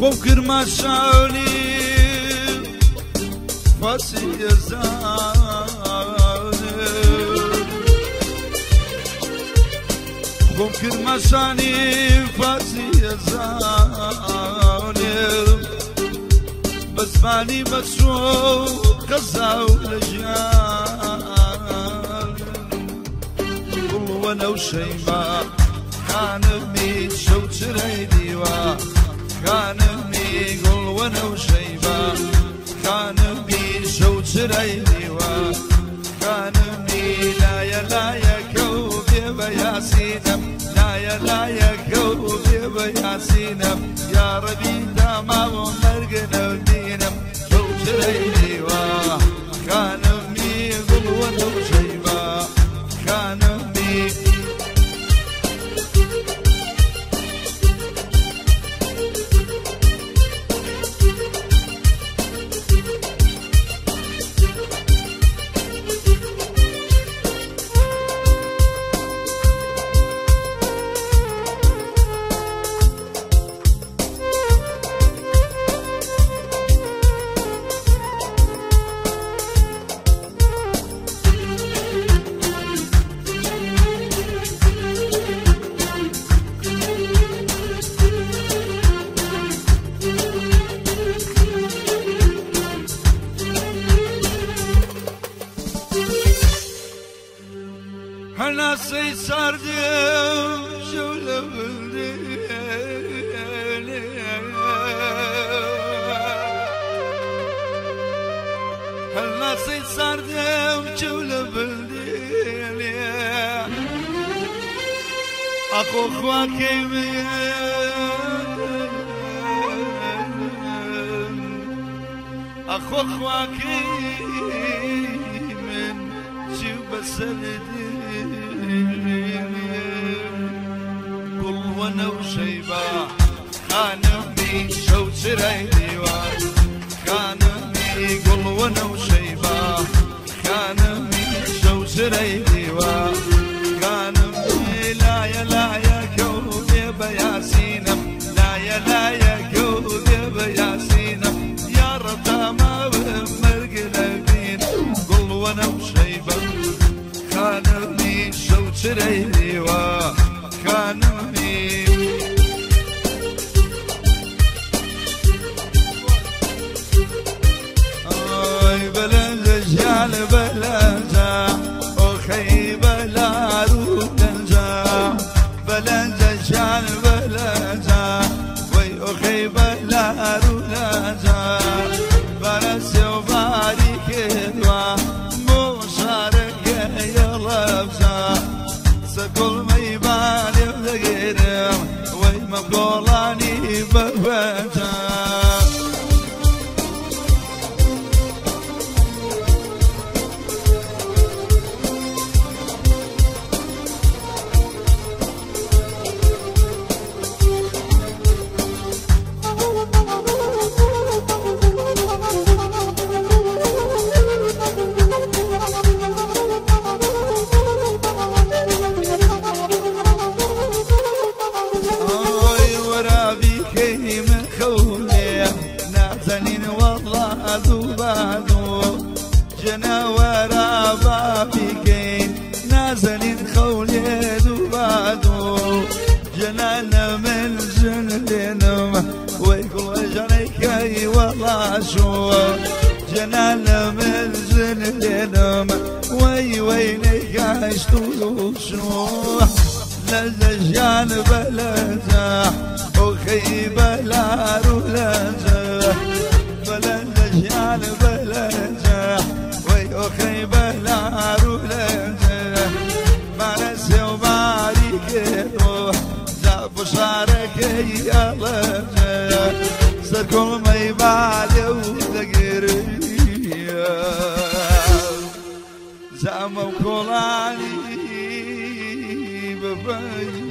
خوكر ما شاولي فاسي يزال خوكر ما شاني فاسي يزال بس بالي مسروق غزة ولجال قل وانا وشيماء خانمني شوت ريديوا خانمني قل وانا وشيماء خانمني شوت ريديوا خانمني لا يا كوبي بياسينم لا يا كوبي بياسينم يا ربي تمام مرقنا ودينم شوت ريديوا خانمني قل وانا وشيماء خانمني هلا سردم شوله بلدي هلا سردم شوله بلدي اخو خواكي اخو خواكي من شو بسردي قل وانا وشيبة خانمني شوت ريديوا خانمني قل وانا وشيبة خانمني شوت ريديوا خانمني لا يا كوبي بياسينم لا يا كوبي بياسينم يا رب تمام مرقنا بينا قل وانا وشيبة خانمني شوت ريديوا خانمني اي بلنجا بلنجا اخي بلا روتنجا بلنجا بلنجا وي اخي بلا روتنجا برسي وبارك دوا مو شارك يا لفظا سكل ما يبالي بغيرم وي ما بقولاني بفجا جنا ورا بابيكين نازلين خولي دوبادو جنانا من جنلينم ويقول جنيكي والله شو جنانا من جنلينم وينك عشتو شو لزجان بلزا وخي بلا رولزا بلزجان بلزا وخي بلا رولزا مارسي وبارك زاب شارك يا لزا سركم ما يبالي وذقري زام وكولاني ببي